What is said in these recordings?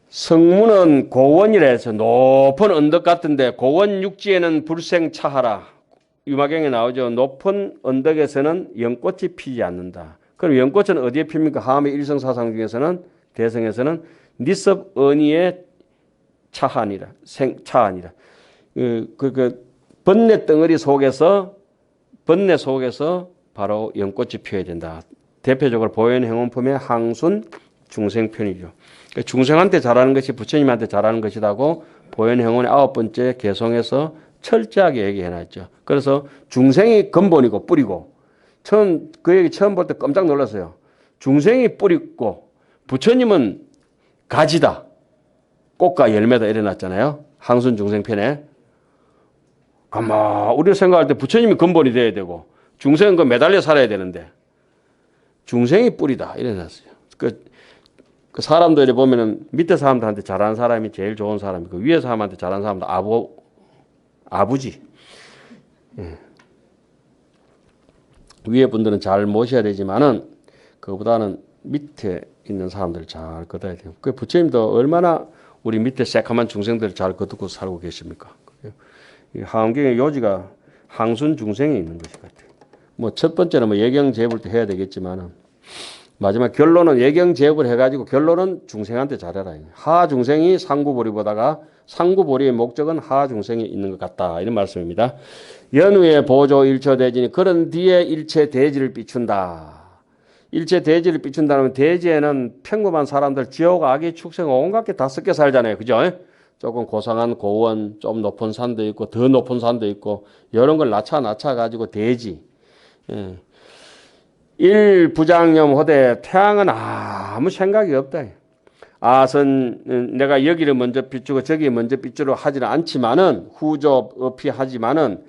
성문은 고원이라 해서 높은 언덕 같은데 고원 육지에는 불생차하라. 유마경에 나오죠. 높은 언덕에서는 연꽃이 피지 않는다. 그럼 연꽃은 어디에 핍니까? 하암의 일성사상 중에서는 대성에서는 니섭 언니의 차하니라. 차하니라. 번뇌 덩어리 속에서 번뇌 속에서 바로 연꽃이 피어야 된다. 대표적으로 보현행원품의 항순 중생편이죠. 중생한테 잘하는 것이 부처님한테 잘하는 것이라고 보현행원의 9번째 개성에서 철저하게 얘기해놨죠. 그래서 중생이 근본이고 뿌리고 그 얘기 처음 볼 때 깜짝 놀랐어요. 중생이 뿌리고 부처님은 가지다. 꽃과 열매다 이래놨잖아요. 항순 중생편에. 아마 우리가 생각할 때 부처님이 근본이 돼야 되고 중생은 그 매달려 살아야 되는데 중생이 뿌리다 이래놨어요. 그 사람들이 보면은 밑에 사람들한테 잘하는 사람이 제일 좋은 사람이고 위에 사람한테 잘하는 사람도 아부지. 예. 위에 분들은 잘 모셔야 되지만은 그보다는 밑에 있는 사람들 잘 거둬야 돼요. 그 부처님도 얼마나 우리 밑에 새카만 중생들을 잘 거두고 살고 계십니까? 이 하암경의 요지가 항순 중생에 있는 것이 같아요. 뭐 첫 번째는 뭐 예경제불 때 해야 되겠지만은 마지막 결론은 예경제불 해가지고 결론은 중생한테 잘해라. 하 중생이 상구보리보다가 상구보리의 목적은 하 중생에 있는 것 같다. 이런 말씀입니다. 연후에 보조 일처대지니 그런 뒤에 일체 대지를 비춘다. 일체 대지를 비춘다면 대지에는 평범한 사람들 지옥 악의 축생 온갖 게 다 섞여 살잖아요. 그죠? 조금 고상한 고원, 좀 높은 산도 있고 더 높은 산도 있고 이런 걸 낮춰 가지고 대지. 예. 일부장염 호대 태양은 아무 생각이 없다. 아선 내가 여기를 먼저 비추고 저기 먼저 비추려 하지는 않지만은 후조 업히 하지만은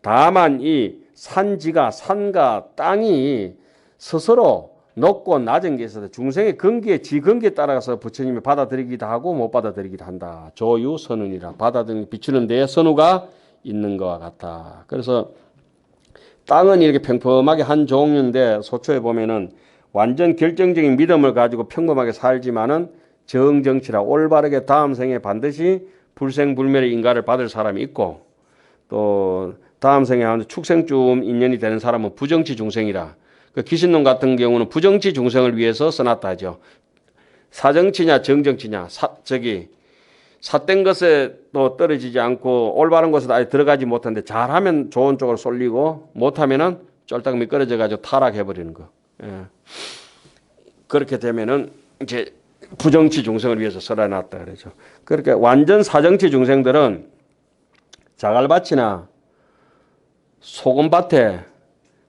다만 이 산과 땅이 스스로 높고 낮은 게 있어서 중생의 근기에 지 근기에 따라서 부처님이 받아들이기도 하고 못 받아들이기도 한다. 조유 선운이라 받아들이는 비추는 데에 선우가 있는 것과 같다. 그래서 땅은 이렇게 평범하게 한 종류인데 소초에 보면은 완전 결정적인 믿음을 가지고 평범하게 살지만은 정정치라 올바르게 다음 생에 반드시 불생불멸의 인가를 받을 사람이 있고 또 다음 생에 한 축생쯤 인연이 되는 사람은 부정치 중생이라 그 기신론 같은 경우는 부정치 중생을 위해서 써놨다 하죠. 사정치냐 정정치냐 삿된 것에 또 떨어지지 않고 올바른 곳에 아예 들어가지 못하는데 잘하면 좋은 쪽으로 쏠리고 못하면은 쫄딱 미끄러져 가지고 타락해버리는 거. 예. 그렇게 되면은 이제 부정치 중생을 위해서 써놨다 그러죠. 그렇게 완전 사정치 중생들은 자갈밭이나 소금밭에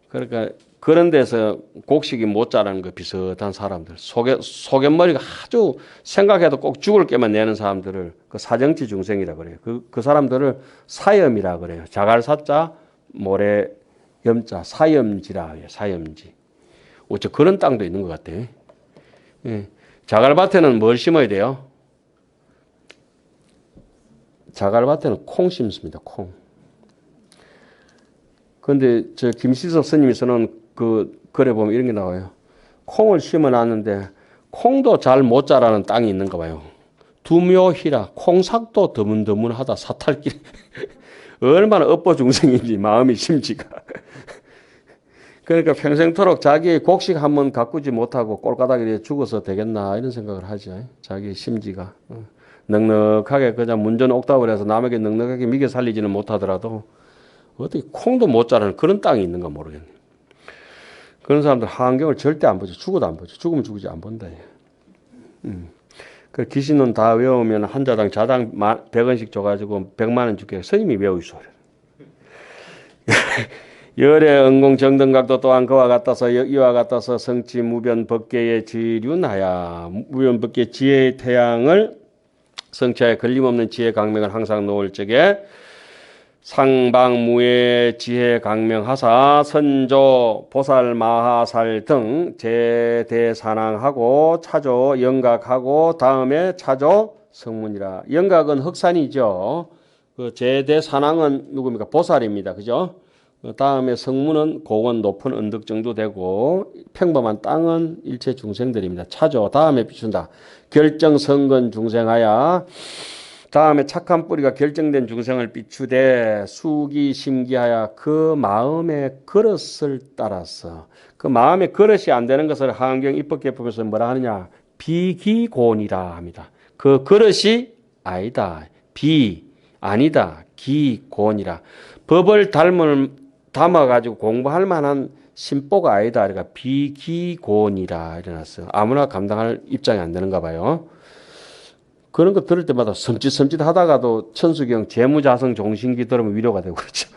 그러니까 그런 데서 곡식이 못 자라는 거 비슷한 사람들 소견머리가 아주 생각해도 꼭 죽을 게만 내는 사람들을 그 사정치 중생이라 그래요. 그 사람들을 사염이라 그래요. 자갈사자 모래 염자 사염지라 해요. 사염지. 어째 그런 땅도 있는 것 같아요. 예. 자갈밭에는 뭘 심어야 돼요? 자갈밭에는 콩 심습니다. 콩. 그런데 저 김시석 스님이 쓰는 그 글에 보면 이런 게 나와요. 콩을 심어놨는데 콩도 잘 못 자라는 땅이 있는가 봐요. 두묘희라 콩삭도 드문드문하다 사탈길. 얼마나 업보 중생인지 마음이 심지가. 그러니까 평생토록 자기의 곡식 한번 가꾸지 못하고 꼴가닥에 죽어서 되겠나 이런 생각을 하죠. 자기의 심지가. 넉넉하게 그냥 문전 옥답을 해서 남에게 넉넉하게 미겨 살리지는 못하더라도 어떻게 콩도 못 자라는 그런 땅이 있는가 모르겠네. 그런 사람들 하안경을 절대 안 보죠. 죽어도 안 보죠. 죽으면 죽지 안 본다. 그 귀신은 다 외우면 한 자당 100원씩 줘가지고 100만 원 줄게. 스님이 외우시오. 열의 응공 정등각도 또한 그와 같아서 이와 같아서 성치 무변 법계의 지륜하야 무변 법계 지혜의 태양을 성취하여 걸림없는 지혜 강명을 항상 놓을 적에 상방무의 지혜 강명하사 선조 보살 마하살 등 제대산항하고 차조 영각하고 다음에 차조 성문이라. 영각은 흑산이죠. 그 제대산항은 누굽니까? 보살입니다. 그죠? 다음에 성문은 고원 높은 언덕 정도 되고 평범한 땅은 일체 중생들입니다. 차조 다음에 비춘다. 결정 성근 중생하야 다음에 착한 뿌리가 결정된 중생을 비추되 수기 심기하여 그 마음의 그릇을 따라서 그 마음의 그릇이 안 되는 것을 하안경 입법개품에서 뭐라 하느냐 비기곤이라 합니다. 그 그릇이 아니다. 아니다. 기곤이라. 법을 담아가지고 공부할 만한 심보가 아니다. 그러니까 비기곤이라 일어났어요. 아무나 감당할 입장이 안 되는가 봐요. 그런 거 들을 때마다 섬찟섬찟 하다가도 천수경 재무자성 종신기 들으면 위로가 되고 그렇죠.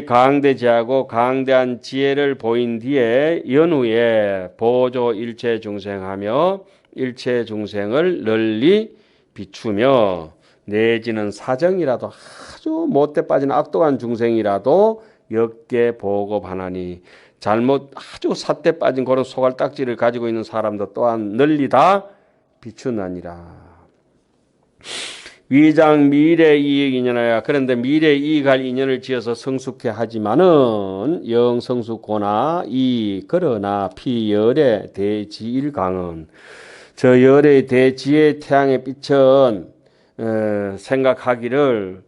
강대지하고 강대한 지혜를 보인 뒤에 연후에 보조 일체 중생하며 일체 중생을 널리 비추며 내지는 사정이라도 아주 못돼 빠진 악독한 중생이라도 역계 보고하나니 잘못 아주 삿대 빠진 그런 소갈딱지를 가지고 있는 사람도 또한 널리 다 비추나니라. 위장 미래 이익 인연하여 그런데 미래 이익할 인연을 지어서 성숙해 하지만은 영성숙고나 그러나 피열의 대지일 강은 저 열의 대지의 태양의 빛은 생각하기를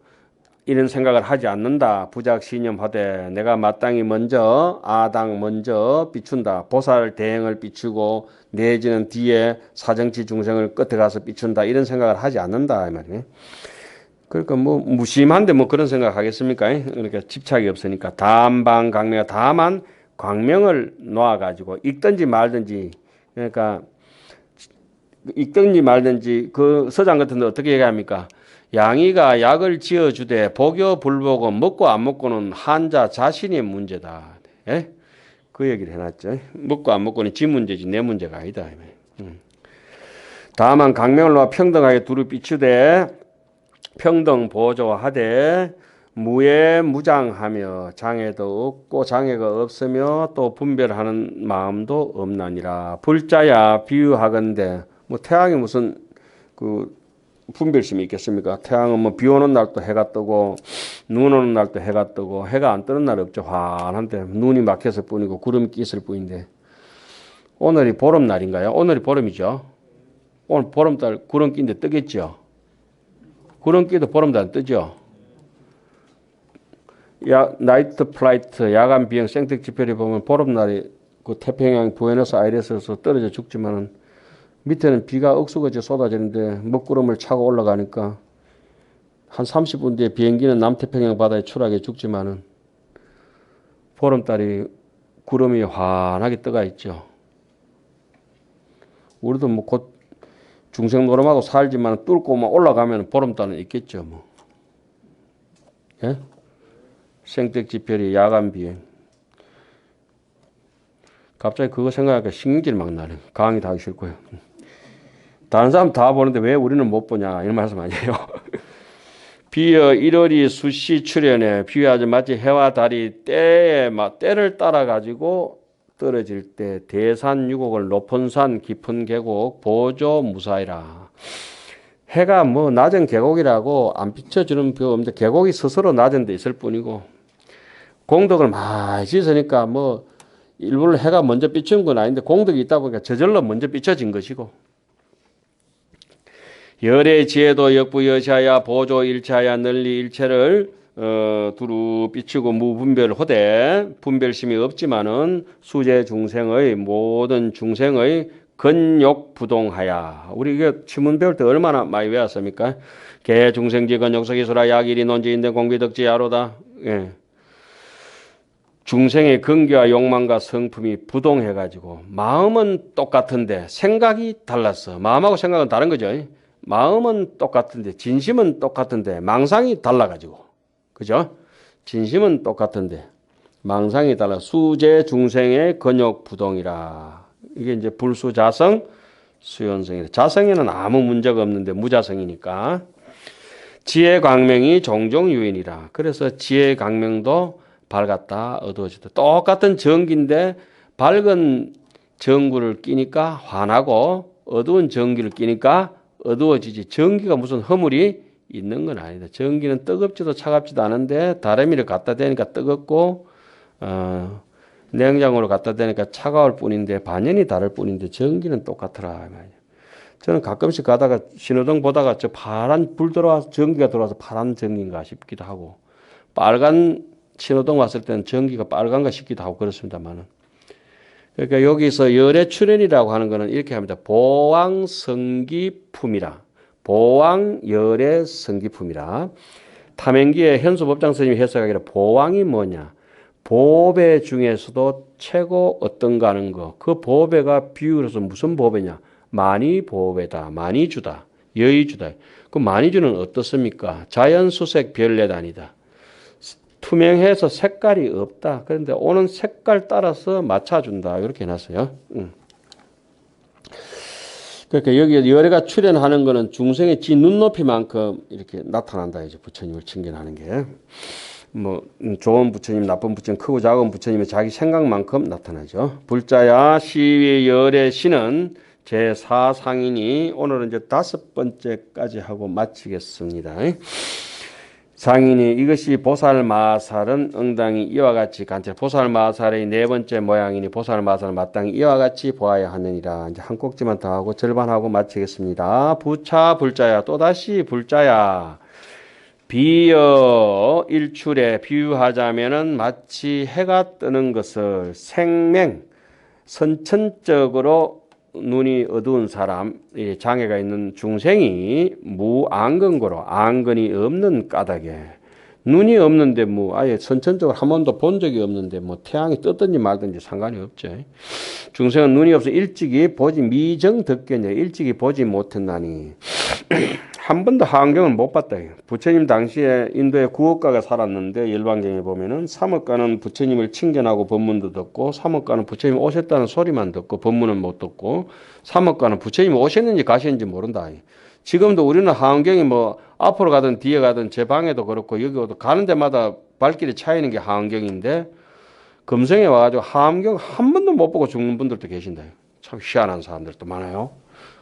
이런 생각을 하지 않는다. 부작신념하되 내가 마땅히 먼저 아당 먼저 비춘다. 보살 대행을 비추고 내지는 뒤에 사정치 중생을 끝에 가서 비춘다. 이런 생각을 하지 않는다 이 말이에요. 그러니까 뭐 무심한데 뭐 그런 생각하겠습니까? 그러니까 집착이 없으니까 다만 광명 다만 광명을 놓아가지고 읽든지 말든지 그러니까 읽든지 말든지 그 서장 같은데 어떻게 얘기합니까? 양이가 약을 지어주되 복여 불복은 먹고 안 먹고는 환자 자신의 문제다. 예? 그 얘기를 해놨죠. 먹고 안 먹고는 지 문제지 내 문제가 아니다. 다만 강명을 놓아 평등하게 두루 비추되 평등 보조하되 무예무장하며 장애도 없고 장애가 없으며 또 분별하는 마음도 없나니라. 불자야 비유하건대 뭐 태양이 무슨 그 분별심이 있겠습니까? 태양은 뭐 비 오는 날도 해가 뜨고 눈 오는 날도 해가 뜨고 해가 안 뜨는 날 없죠. 환한데 눈이 막혔을 뿐이고 구름이 끼었을 뿐인데 오늘이 보름날인가요? 오늘이 보름이죠. 오늘 보름달 구름 끼는데 뜨겠죠. 구름 끼도 보름달 뜨죠. 나이트 플라이트 야간 비행 생텍 지표를 보면 보름날이 그 태평양 부에노스아이레스에서 떨어져 죽지만은 밑에는 비가 억수같이 쏟아지는데 먹구름을 차고 올라가니까 한 30분 뒤에 비행기는 남태평양 바다에 추락해 죽지만은 보름달이 구름이 환하게 떠가 있죠. 우리도 뭐 곧 중생 노름하고 살지만 뚫고만 올라가면 보름달은 있겠죠. 뭐. 예? 생택지별이 야간 비행. 갑자기 그거 생각하니까 신경질이 막 나네. 강의 다 하기 싫고요. 다른 사람 다 보는데 왜 우리는 못 보냐 이런 말씀 아니에요. 비여 1월이 수시 출현에 비유하지 마치 해와 달이 때를 따라 가지고 떨어질 때 대산 유곡을 높은 산 깊은 계곡 보조 무사이라. 해가 뭐 낮은 계곡이라고 안 비춰주는 표 없는데 계곡이 스스로 낮은 데 있을 뿐이고 공덕을 많이 씻으니까 뭐 일부러 해가 먼저 비춘 건 아닌데 공덕이 있다 보니까 저절로 먼저 비춰진 것이고 열의 지혜도 역부여시하야 보조 일체하야 널리 일체를 두루 비추고 무분별호되 분별심이 없지만은 수제 중생의 모든 중생의 근욕부동하야. 우리 이게 지문 배울 때 얼마나 많이 외웠습니까? 개 중생지 근욕석이수라 약일이 논지인데 공비덕지 야로다. 예. 중생의 근기와 욕망과 성품이 부동해가지고 마음은 똑같은데 생각이 달랐어. 마음하고 생각은 다른 거죠. 마음은 똑같은데 진심은 똑같은데 망상이 달라가지고 그죠? 진심은 똑같은데 망상이 달라. 수제 중생의 근욕 부동이라. 이게 이제 불수자성 수연성이다. 자성에는 아무 문제가 없는데 무자성이니까 지혜 광명이 종종 유인이라. 그래서 지혜 광명도 밝았다 어두워졌다. 똑같은 전기인데 밝은 전구를 끼니까 환하고 어두운 전기를 끼니까 어두워지지. 전기가 무슨 허물이 있는 건 아니다. 전기는 뜨겁지도 차갑지도 않은데 다래미를 갖다 대니까 뜨겁고 냉장고로 갖다 대니까 차가울 뿐인데 반연이 다를 뿐인데 전기는 똑같더라. 저는 가끔씩 가다가 신호등 보다가 저 파란 불 들어와서 전기가 들어와서 파란 전기인가 싶기도 하고 빨간 신호등 왔을 때는 전기가 빨간가 싶기도 하고 그렇습니다만은. 그러니까 여기서 열의 출현이라고 하는 것은 이렇게 합니다. 보왕성기품이라. 보왕열의 성기품이라. 탐행기의 현수법장 스님이 해석하기를 보왕이 뭐냐. 보배 중에서도 최고 어떤가 하는 거. 그 보배가 비유로서 무슨 보배냐. 많이 보배다. 많이 주다. 여의주다. 그 많이 주는 어떻습니까? 자연수색 별내단이다. 투명해서 색깔이 없다. 그런데 오는 색깔 따라서 맞춰준다. 이렇게 해놨어요. 그러니까 여기 열애가 출현하는 거는 중생의 지 눈높이만큼 이렇게 나타난다. 이제 부처님을 칭견하는 게. 뭐, 좋은 부처님, 나쁜 부처님, 크고 작은 부처님의 자기 생각만큼 나타나죠. 불자야 시위 열애 시는 제4상인이 오늘은 이제 5번째까지 하고 마치겠습니다. 상인이 이것이 보살마살은 응당히 이와 같이 간체 보살마살의 네 번째 모양이니 보살마살은 마땅히 이와 같이 보아야 하느니라. 이제 한 꼭지만 더 하고 절반하고 마치겠습니다. 부차 불자야 또다시 불자야 비여 일출에 비유하자면은 마치 해가 뜨는 것을 생명 선천적으로 눈이 어두운 사람, 장애가 있는 중생이 무안근고로 안근이 없는 까닭에 눈이 없는데 뭐 아예 선천적으로 한 번도 본 적이 없는데 뭐 태양이 떴든지 말든지 상관이 없죠. 중생은 눈이 없어 일찍이 보지 미정덕견이야. 일찍이 보지 못했나니 한 번도 하안경을 못 봤다. 부처님 당시에 인도에 구억가가 살았는데 열반경에 보면은 삼억가는 부처님을 칭견하고 법문도 듣고 삼억가는 부처님 오셨다는 소리만 듣고 법문은 못 듣고 삼억가는 부처님 오셨는지 가셨는지 모른다. 지금도 우리는 하안경이 뭐 앞으로 가든 뒤에 가든 제 방에도 그렇고 여기도 가는 데마다 발길이 차이는 게 하안경인데 금성에 와가지고 하안경 한 번도 못 보고 죽는 분들도 계신다. 참 희한한 사람들도 많아요.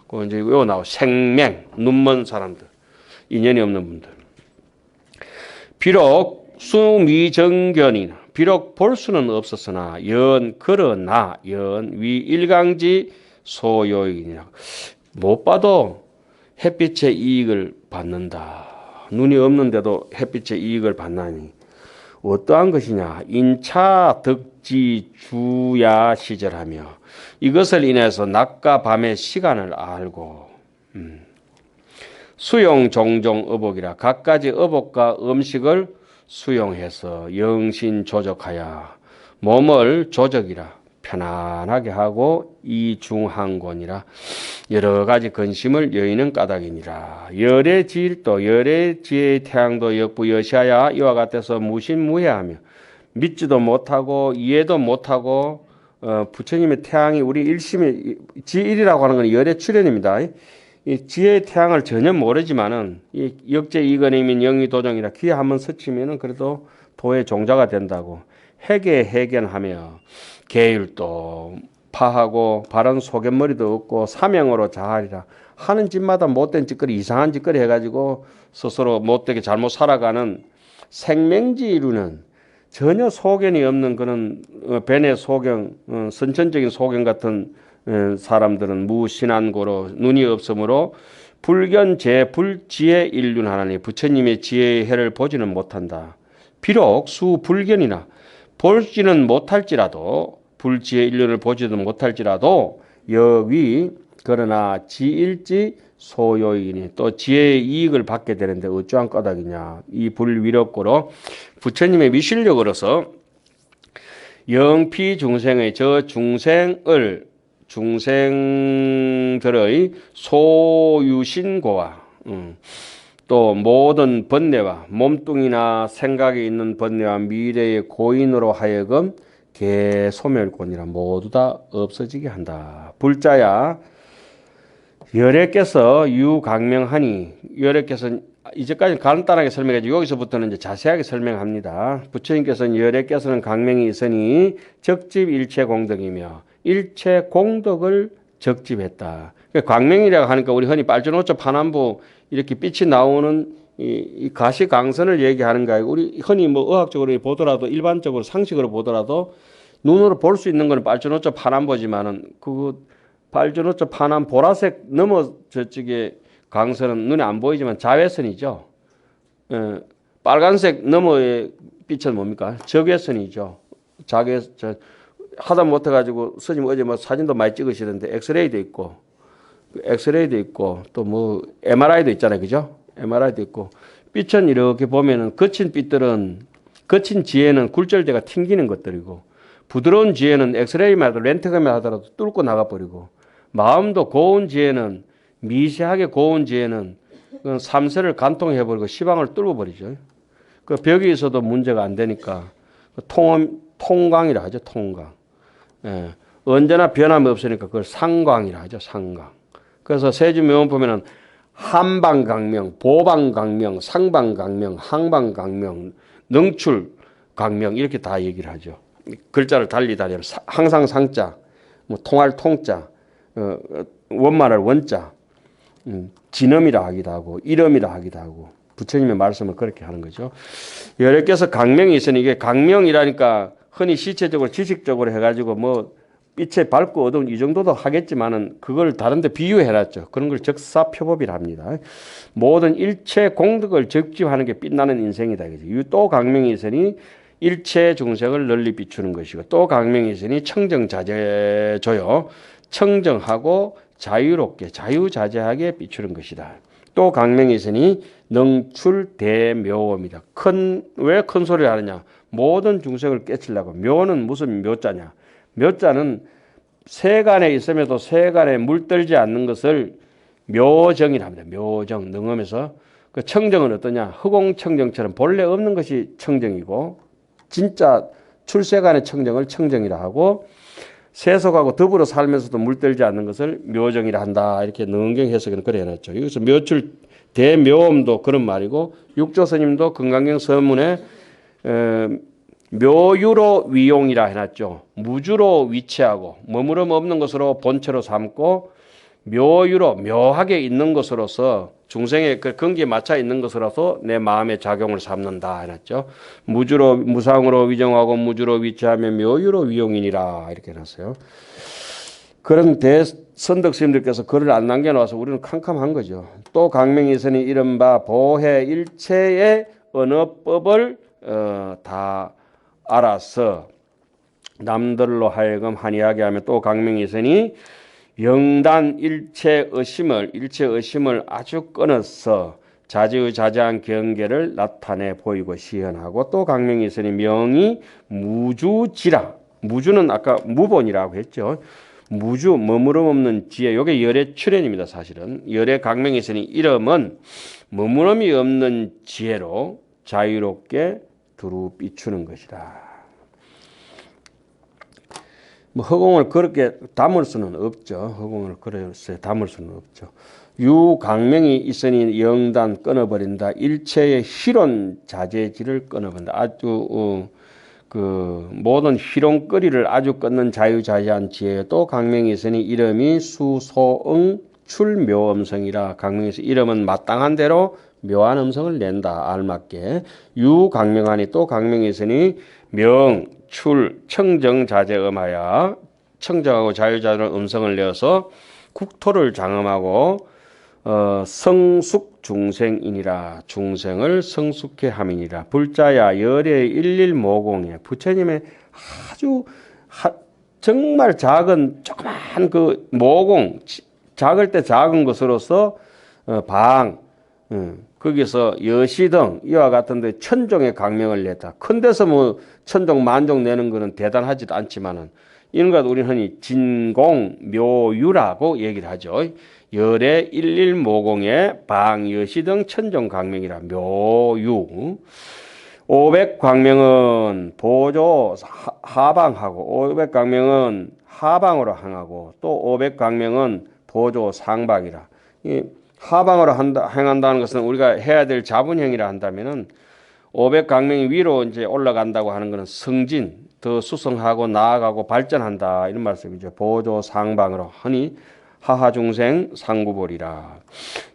그 이제 요 나오 생명 눈먼 사람들 인연이 없는 분들 비록 수미정견이나 비록 볼 수는 없었으나 그러나 위 일강지 소요이니라 못 봐도 햇빛의 이익을 받는다. 눈이 없는데도 햇빛의 이익을 받나니 어떠한 것이냐 인차 덕지 주야 시절하며 이것을 인해서 낮과 밤의 시간을 알고 수용 종종 어복이라 갖가지 어복과 음식을 수용해서 영신 조적하여 몸을 조적이라 편안하게 하고 이중항곤이라 여러 가지 근심을 여의는 까닭이니라. 열의 지일도 열의 지혜의 태양도 역부 여시하야 이와 같아서 무신무해하며 믿지도 못하고 이해도 못하고 부처님의 태양이 우리 일심의 지일이라고 하는 건 열의 출현입니다. 이 지혜의 태양을 전혀 모르지만은 이 역제 이건이면 영의도정이라 귀에 한번 스치면은 그래도 도의 종자가 된다고 해견하며 계율도 파하고 바른 소견머리도 없고 사명으로 자하리라 하는 짓마다 못된 짓거리 이상한 짓거리 해가지고 스스로 못되게 잘못 살아가는 생명지 이루는 전혀 소견이 없는 그런 벤의 소견 선천적인 소견 같은 사람들은 무신안고로 눈이 없으므로 불견 불지혜 인륜하나니 부처님의 지혜의 해를 보지는 못한다. 비록 수불견이나 볼지는 못할지라도 불지의 인륜을 보지도 못할지라도 여위 그러나 지일지 소요이니 또 지혜의 이익을 받게 되는데 어쩌한 까닭이냐. 이 불위력고로 부처님의 미실력으로서 영피 중생의 저 중생들의 소유신고와 또 모든 번뇌와 몸뚱이나 생각에 있는 번뇌와 미래의 고인으로 하여금 개소멸권이라 모두 다 없어지게 한다. 불자야 열애께서 유강명하니 열애께서 이제까지 간단하게 설명했죠. 여기서부터는 이제 자세하게 설명합니다. 부처님께서는 열애께서는 강명이 있으니 적집 일체 공덕이며 일체 공덕을 적집했다. 광명이라고 하니까 우리 흔히 빨주노초 파남부 이렇게 빛이 나오는 이 가시광선을 얘기하는 거예요. 우리 흔히 뭐 의학적으로 보더라도 일반적으로 상식으로 보더라도 눈으로 볼 수 있는 거는 빨주노초 파남보지만은 그 빨주노초 파남 보라색 넘어 저쪽에 광선은 눈에 안 보이지만 자외선이죠. 빨간색 너머의 빛은 뭡니까? 적외선이죠. 하다 못해가지고 스님 어제 뭐 사진도 많이 찍으시던데 엑스레이도 있고 또 뭐 MRI도 있잖아요, 그죠? MRI도 있고 빛은 이렇게 보면은 거친 빛들은 거친 지혜는 굴절대가 튕기는 것들이고 부드러운 지혜는 엑스레이만 하더라도 렌트gen만 하더라도 뚫고 나가버리고 마음도 고운 지혜는 미세하게 고운 지혜는 삼세를 간통해버리고 시방을 뚫어버리죠. 그 벽에 있어도 문제가 안 되니까 통광이라 하죠. 통광. 예. 언제나 변함이 없으니까 그걸 상광이라 하죠. 상광. 그래서 세주명언 보면은 한방강명, 보방강명, 상방강명, 항방강명, 능출강명 이렇게 다 얘기를 하죠. 글자를 달리 다니면 항상 상자, 뭐 통할 통자, 원말할 원자, 진음이라 하기도 하고 이름이라 하기도 하고 부처님의 말씀을 그렇게 하는 거죠. 여러 개서 강명이 있으니 이게 강명이라니까 흔히 시체적으로 지식적으로 해가지고 뭐 빛에 밝고 어두운 이 정도도 하겠지만은 그걸 다른데 비유해놨죠. 그런 걸 적사표법이라 합니다. 모든 일체 공덕을 적지하는 게 빛나는 인생이다. 또 강명이 있으니 일체 중생을 널리 비추는 것이고 또 강명이 있으니 청정자재조요. 청정하고 자유롭게 자유자재하게 비추는 것이다. 또 강명이 있으니 능출대묘입니다. 왜 큰 소리를 하느냐? 모든 중생을 깨치려고. 묘는 무슨 묘자냐? 묘자는 세간에 있음에도 세간에 물들지 않는 것을 묘정이라 합니다. 묘정, 능엄에서. 그 청정은 어떠냐? 허공청정처럼 본래 없는 것이 청정이고 진짜 출세간의 청정을 청정이라 하고 세속하고 더불어 살면서도 물들지 않는 것을 묘정이라 한다. 이렇게 능경 해석은 그래 해놨죠. 여기서 묘출 대묘음도 그런 말이고 육조 스님도 금강경 서문에 묘유로 위용이라 해놨죠. 무주로 위치하고 머무름 없는 것으로 본체로 삼고 묘유로 묘하게 있는 것으로서 중생의 그 근기에 맞춰 있는 것으로서 내 마음의 작용을 삼는다 해놨죠. 무주로 무상으로 위정하고 무주로 위치하며 묘유로 위용이니라 이렇게 해놨어요. 그런 대선덕 스님들께서 글을 안 남겨놔서 우리는 캄캄한 거죠. 또 강명이 있으니 이른바 보혜 일체의 언어법을 다 알아서 남들로 하여금 한이하게 하며 또 강명이 있으니 영단 일체 의심을 아주 끊어서 자지우자재한 경계를 나타내 보이고 시현하고 또 강명이 있으니 명이 무주지라. 무주는 아까 무본이라고 했죠. 무주 머무름 없는 지혜. 이게 열의 출현입니다. 사실은 열의 강명이 있으니 이름은 머무름이 없는 지혜로 자유롭게 두루 비추는 것이다. 뭐 허공을 그렇게 담을 수는 없죠. 허공을 그렇게 담을 수는 없죠. 유강명이 있으니 영단 끊어버린다. 일체의 희론 자재질을 끊어버린다. 아주 그 모든 희롱거리를 아주 끊는 자유자재한 지혜. 또 강명이 있으니 이름이 수소응 출묘음성이라. 강명에서 이름은 마땅한 대로 묘한 음성을 낸다. 알맞게. 유강명하니 또 강명이 있으니 명, 출, 청정자재음하여 청정하고 자유자재한 음성을 내어서 국토를 장엄하고 성숙 중생이니라. 중생을 성숙해 함이니라. 불자야 열의 일일모공에 부처님의 아주 정말 작은 조그만 그 모공 작을 때 작은 것으로서 거기서 여시등 이와 같은데 천종의 강명을 냈다. 큰 데서 뭐 천종 만종 내는 거는 대단하지도 않지만은 이런 것 우리는 흔히 진공 묘유라고 얘기를 하죠. 열의 일일모공의 방여시등 천종 강명이라. 묘유. 500광명은 보조 하방하고 500광명은 하방으로 향하고 또 500광명은 보조 상방이라. 하방으로 행한다는 것은 우리가 해야 될 자분행이라 한다면은 500광명이 위로 이제 올라간다고 하는 것은 성진, 더 수성하고 나아가고 발전한다 이런 말씀이죠. 보조 상방으로 흔히 하하중생 상구보리라.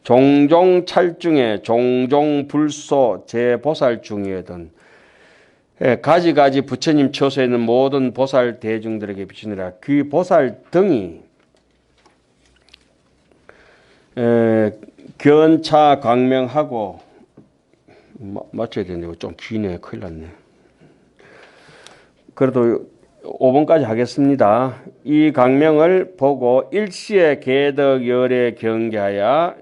종종 찰중에 종종 불소 제보살 중이거든. 가지가지 부처님 처소에 있는 모든 보살 대중들에게 비추느라 귀 보살 등이 견차 광명하고 맞춰야 되는데 좀 기네. 큰일 났네. 그래도 5번까지 하겠습니다. 이 강명을 보고 일시에 개덕 열에 경계하여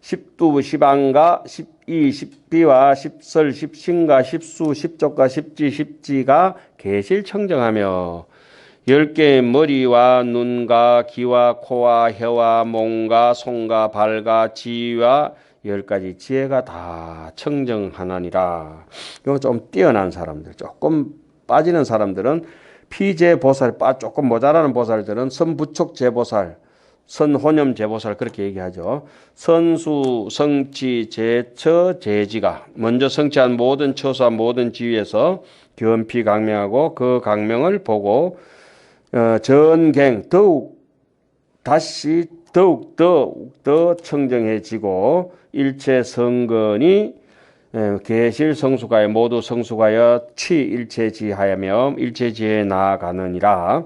십두 십안가 십이 십비와 십설 십신가 십수 십족가 십지 십지가 계실 청정하며 10개의 머리와 눈과 귀와 코와 혀와 몸과 손과 발과 지와 10가지 지혜가 다 청정하나니라. 이거 좀 뛰어난 사람들, 조금 빠지는 사람들은 피제보살, 조금 모자라는 보살들은 선부촉 제보살, 선혼염 제보살 그렇게 얘기하죠. 선수, 성치, 제처, 제지가 먼저 성취한 모든 처소와 모든 지위에서 견피 강명하고 그 강명을 보고 전갱 더욱 더 청정해지고 일체 성근이 계실 성수가에 모두 성수가여 일체지하여며 일체지에 나아가느니라.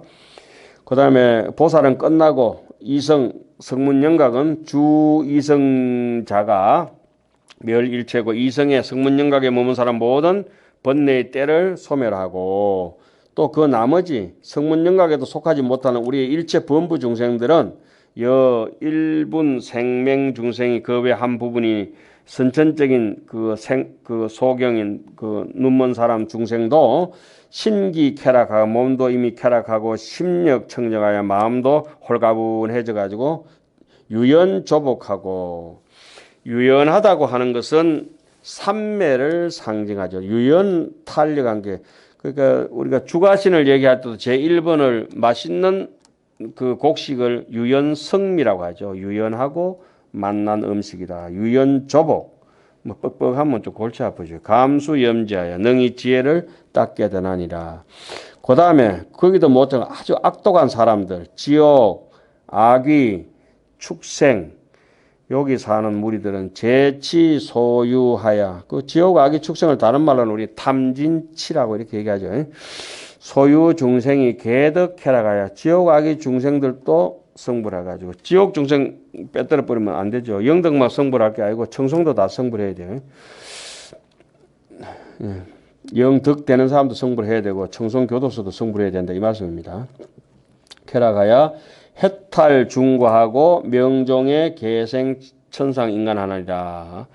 그 다음에 보살은 끝나고 성문영각은 주 이성자가 멸일체고 이성의 성문영각에 머문 사람 모든 번뇌의 때를 소멸하고 또 그 나머지 성문영각에도 속하지 못하는 우리의 일체 범부 중생들은 일분 생명 중생이 그 외 한 부분이 선천적인 그 소경인 그 눈먼 사람 중생도 신기 쾌락하고 몸도 이미 쾌락하고 심력 청정하여 마음도 홀가분해져 가지고 유연조복하고 유연하다고 하는 것은 삼매를 상징하죠. 유연 탄력한 게 그러니까 우리가 주가신을 얘기할 때도 제1번을 맛있는 그 곡식을 유연성미라고 하죠. 유연하고 맛난 음식이다. 유연조복. 뭐 뻑뻑하면 좀 골치 아프죠. 감수염지하여 능히 지혜를 닦게 되나니라. 그 다음에 거기도 못한 아주 악독한 사람들, 지옥, 악귀, 축생 여기 사는 무리들은 재치 소유하여 그 지옥, 악귀, 축생을 다른 말로는 우리 탐진치라고 이렇게 얘기하죠. 소유 중생이 개덕해라가야 지옥, 악귀 중생들도 성불해가지고 지옥 중생 빼뜨려 버리면 안 되죠. 영덕만 성불할 게 아니고 청송도 다 성불해야 돼요. 영덕 되는 사람도 성불해야 되고 청송교도소도 성불해야 된다 이 말씀입니다. 쾌락하여 해탈 중과하고 명종의 계생 천상 인간하나니라.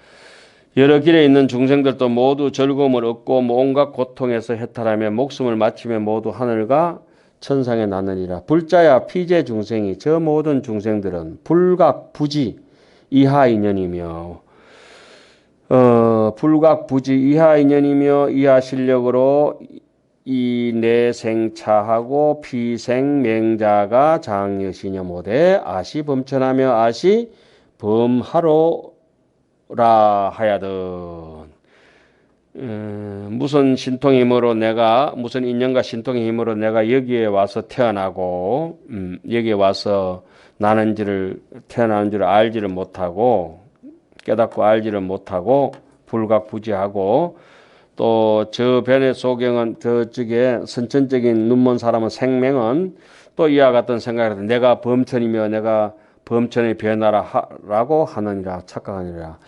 여러 길에 있는 중생들도 모두 즐거움을 얻고 온갖 고통에서 해탈하며 목숨을 마치며 모두 하늘과 천상에 나느니라. 불자야 피제 중생이 저 모든 중생들은 불각 부지 이하 인연이며 불각 부지 이하 인연이며 이하 실력으로 이 내생차하고 피생맹자가 장여시녀 모대 아시 범천하며 아시 범하로라 하야든. 무슨 신통의 힘으로 무슨 인연과 신통의 힘으로 내가 여기에 와서 태어나고 여기에 와서 태어나는 줄을 알지를 못하고 깨닫고 알지를 못하고 불각부지하고 또 저 변의 소경은 저쪽에 선천적인 눈먼 사람은 생명은 또 이와 같은 생각을 해서 내가 범천이며 내가 범천의 변화라고 하느니라 착각하느니라.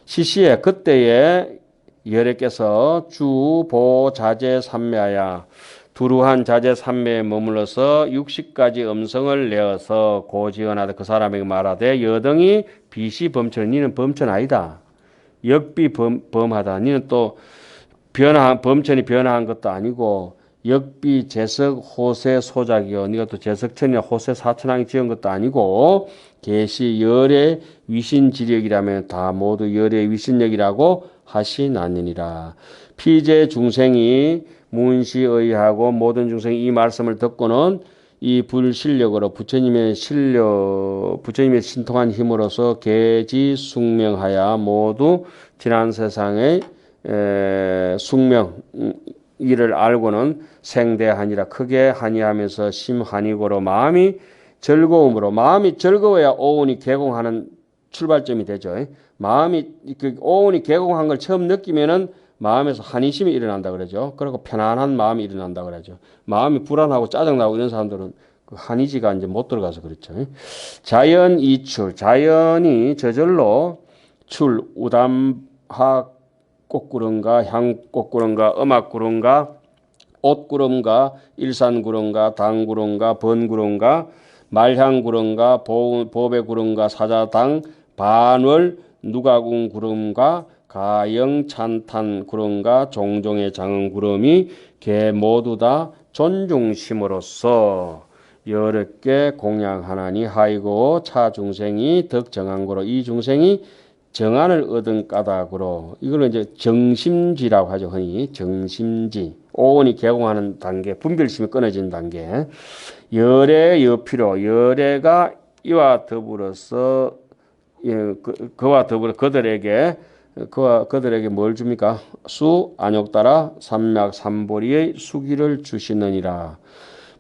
시시에 그때에 열애께서 주보자재 삼매하야 두루한 자재 삼매에 머물러서 60가지 음성을 내어서 고지언하되 그 사람에게 말하되 여등이 비시 범천 니는 범천 아니다. 역비 범하다. 니는 또 범천이 변화한 것도 아니고 역비 재석 호세 소작이요. 니가 또 재석천이나 호세 사천왕이 지은 것도 아니고 계시 열의 위신지력이라면 다 모두 열의 위신력이라고 하시나니라. 피제 중생이 문시의하고 모든 중생이 이 말씀을 듣고는 이 불실력으로 부처님의 신통한 힘으로서 계지숙명하여 모두 지난 세상의 숙명 이를 알고는 생대하니라 크게 한이하면서 심한이고로 마음이 즐거움으로 마음이 즐거워야 오온이 개공하는 출발점이 되죠. 마음이 그 오온이 개공한 걸 처음 느끼면은 마음에서 한의심이 일어난다 그러죠. 그리고 편안한 마음이 일어난다 그러죠. 마음이 불안하고 짜증나고 이런 사람들은 그 한의지가 이제 못 들어가서 그렇죠. 자연 이출, 자연이 저절로 출, 우담하 꽃구름과 향꽃구름과 음악구름과 옷구름과 일산구름과 당구름과 번구름과 말향구름과 보배구름과 사자당 반월 누가궁구름과 가영 찬탄구름과 종종의 장흥구름이 개 모두 다 존중심으로써 여러 개 공양하나니 하이고 차 중생이 덕정한고로 이 중생이 정안을 얻은 까닭으로 이걸 이제 정심지라고 하죠. 흔히 정심지 오온이 개공하는 단계 분별심이 끊어지는 단계 열의 여피로 열애가 이와 더불어서 그와 더불어 그들에게 뭘 줍니까? 수 안욕따라 삼맥 삼보리의 수기를 주시느니라.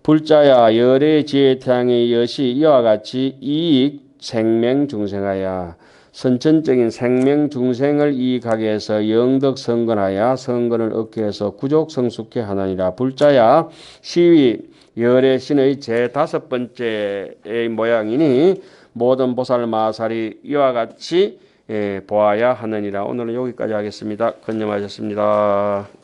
불자야 열의 지혜 태양의 여시 이와 같이 이익 생명 중생하야 선천적인 생명 중생을 이익하게 해서 영덕 성건하여 성건을 얻게 해서 구족 성숙해 하나니라. 불자야 시위 열의 신의 제5번째의 모양이니 모든 보살 마살이 이와 같이 보아야 하느니라. 오늘은 여기까지 하겠습니다. 건념하셨습니다.